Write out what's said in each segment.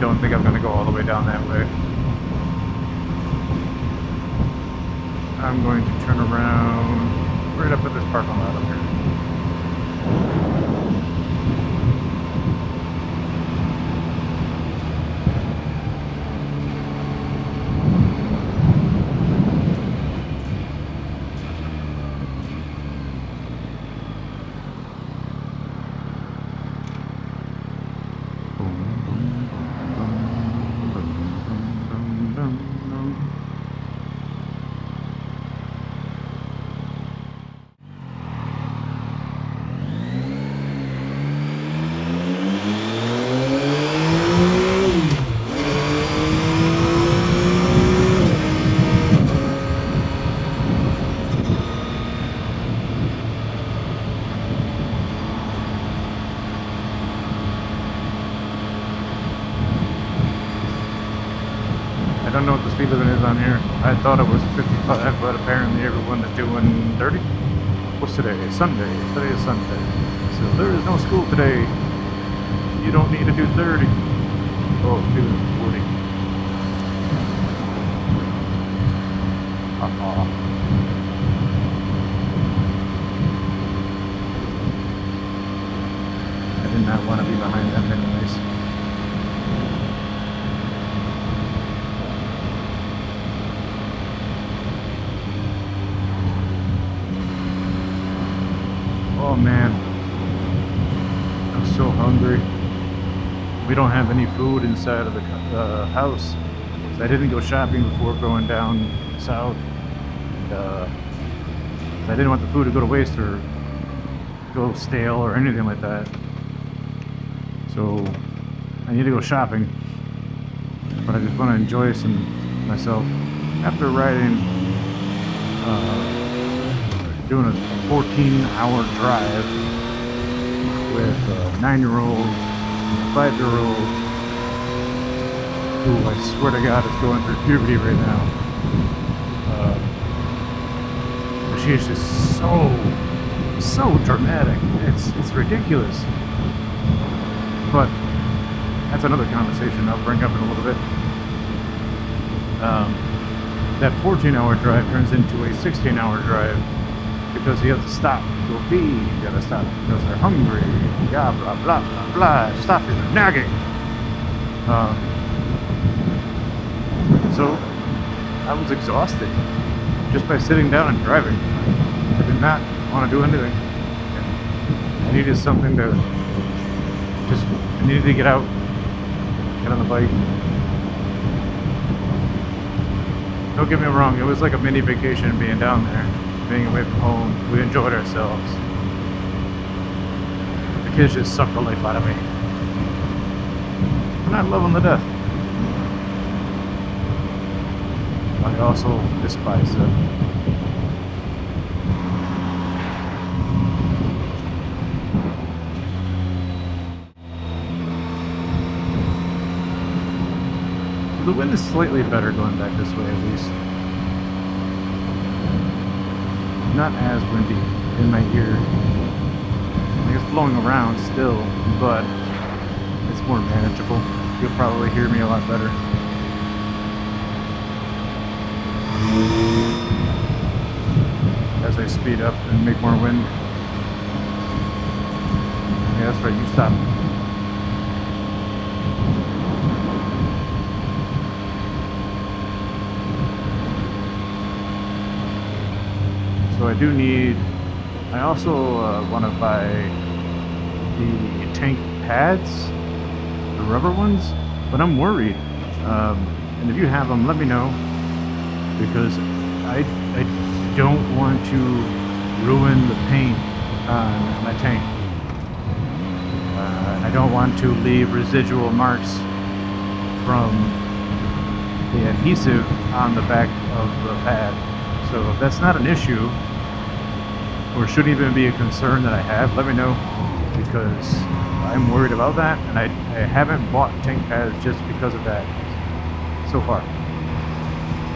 don't think I'm going to go all the way down that way. I'm going to turn around right up at this parking lot up here. I don't know what the speed limit is on here. I thought it was 55, but apparently everyone is doing 30. What's today? Sunday. Today is Sunday. So there is no school today. You don't need to do 30. Oh, do 40. I did not want to be behind them anyways. Oh man, I'm so hungry. We don't have any food inside of the house, so I didn't go shopping before going down south. I didn't want the food to go to waste or go stale or anything like that. So I need to go shopping, but I just want to enjoy myself after riding. Doing a 14-hour drive with a 9-year-old and a 5-year-old who I swear to God is going through puberty right now. She is just so dramatic. It's ridiculous. But that's another conversation I'll bring up in a little bit. That 14-hour drive turns into a 16-hour drive. Because you have to stop, go pee, you gotta stop because they're hungry, blah, blah, blah, blah, blah, stop it, they're nagging. So, I was exhausted just by sitting down and driving. I did not want to do anything. I needed something to, I needed to get out, get on the bike. Don't get me wrong, it was like a mini vacation being down there. Being away from home, we enjoyed ourselves. The kids just sucked the life out of me. And I love them to death. I also despise them. So the wind is slightly better going back this way at least. Not as windy in my ear. I think it's blowing around still, but it's more manageable. You'll probably hear me a lot better. As I speed up and make more wind. Yeah, that's right, you stop. So I do need, I also want to buy the tank pads, the rubber ones, but I'm worried. And if you have them, let me know, because I don't want to ruin the paint on my tank. I don't want to leave residual marks from the adhesive on the back of the pad. So if that's not an issue, or shouldn't even be a concern that I have, let me know, because I'm worried about that, and I haven't bought tank pads just because of that so far.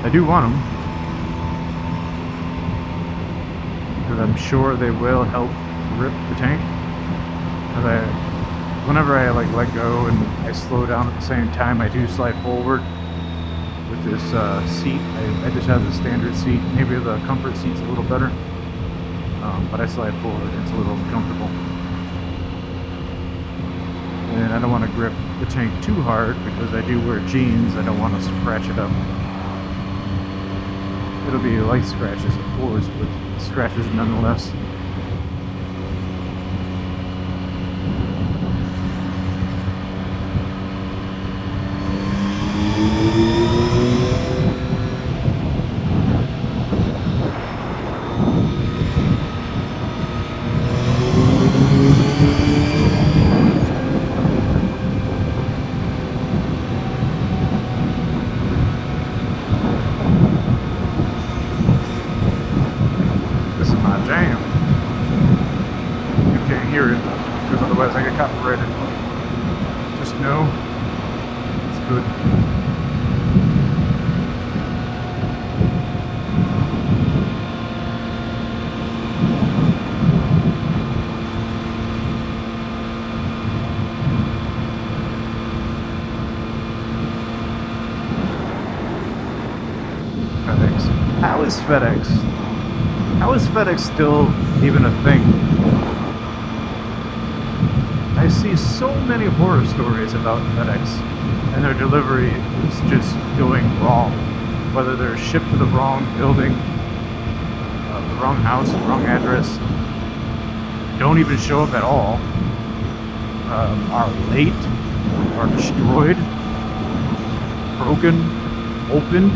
I do want them, because I'm sure they will help rip the tank. whenever I like let go and I slow down at the same time, I do slide forward with this seat. I just have the standard seat. Maybe the comfort seat's a little better, but I slide forward. It's a little uncomfortable. And I don't want to grip the tank too hard because I do wear jeans. I don't want to scratch it up. It'll be light scratches, of course, but scratches nonetheless. Otherwise I get copyrighted. Just know it's good. FedEx. How is FedEx? How is FedEx still even a thing? I see so many horror stories about FedEx and their delivery is just going wrong. Whether they're shipped to the wrong building, the wrong house, the wrong address, don't even show up at all, are late, are destroyed, broken, opened,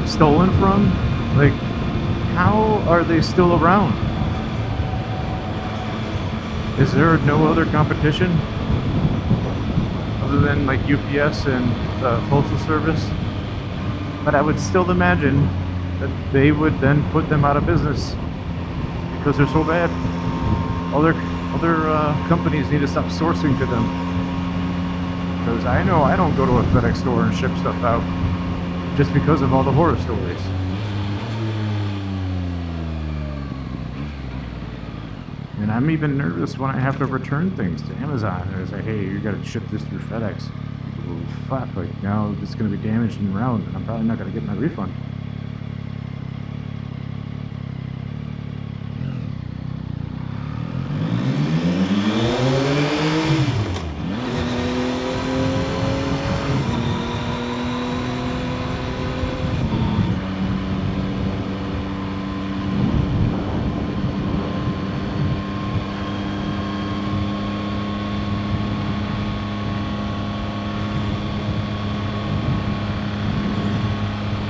stolen from. Like, how are they still around? Is there no other competition other than like UPS and the Postal Service? But I would still imagine that they would then put them out of business because they're so bad. Other companies need to stop sourcing to them. Because I know I don't go to a FedEx store and ship stuff out just because of all the horror stories. And I'm even nervous when I have to return things to Amazon. They say, hey, you gotta ship this through FedEx. Well, fuck, like now it's gonna be damaged en route and I'm probably not gonna get my refund.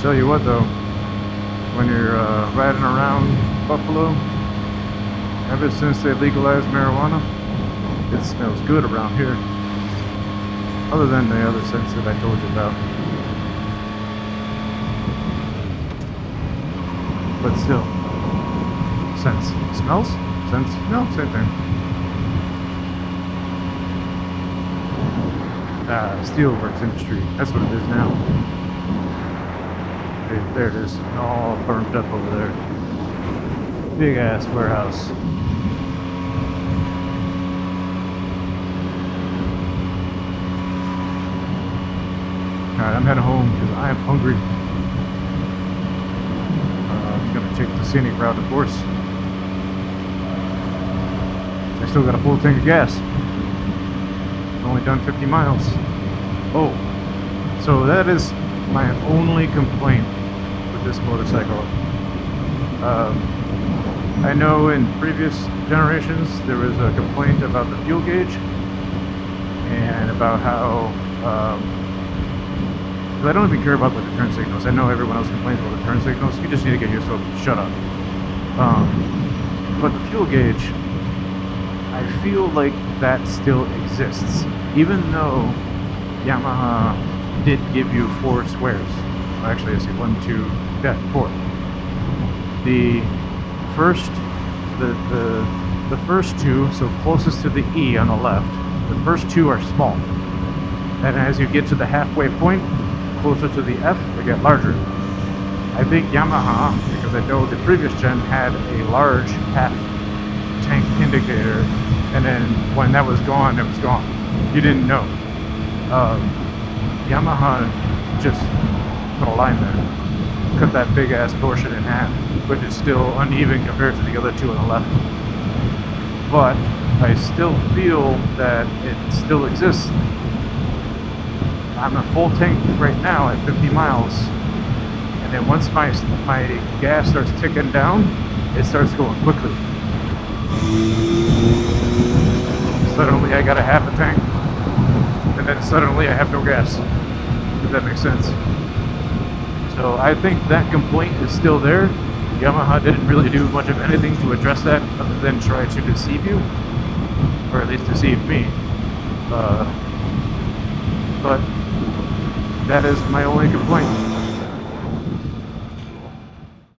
Tell you what though, when you're riding around Buffalo, ever since they legalized marijuana, it smells good around here. Other than the other scents that I told you about. But still, scents. Smells? Scents? No, same thing. Steelworks industry, that's what it is now. There it is, all burned up over there. Big ass warehouse. Alright, I'm heading home because I am hungry. I'm gonna take the scenic route, of course. I still got a full tank of gas. Only done 50 miles. Oh, so that is my only complaint with this motorcycle. I know in previous generations there was a complaint about the fuel gauge and about how I don't even care about the turn signals. I know everyone else complains about the turn signals. You just need to get yourself shut up. But the fuel gauge, I feel like that still exists, even though Yamaha did give you 4 squares. Well, actually, I see 1, 2, yeah, 4. The first 2, so closest to the E on the left, the first 2 are small. And as you get to the halfway point, closer to the F, they get larger. I think Yamaha, because I know the previous gen had a large half tank indicator, and then when that was gone, it was gone. you didn't know. Yamaha just put a line there, cut that big ass portion in half, which is still uneven compared to the other two on the left. But I still feel that it still exists. I'm a full tank right now at 50 miles, and then once my gas starts ticking down, it starts going quickly. Suddenly I got a half a tank, and then suddenly I have no gas, if that makes sense. So I think that complaint is still there. Yamaha didn't really do much of anything to address that other than try to deceive you, or at least deceive me. But that is my only complaint.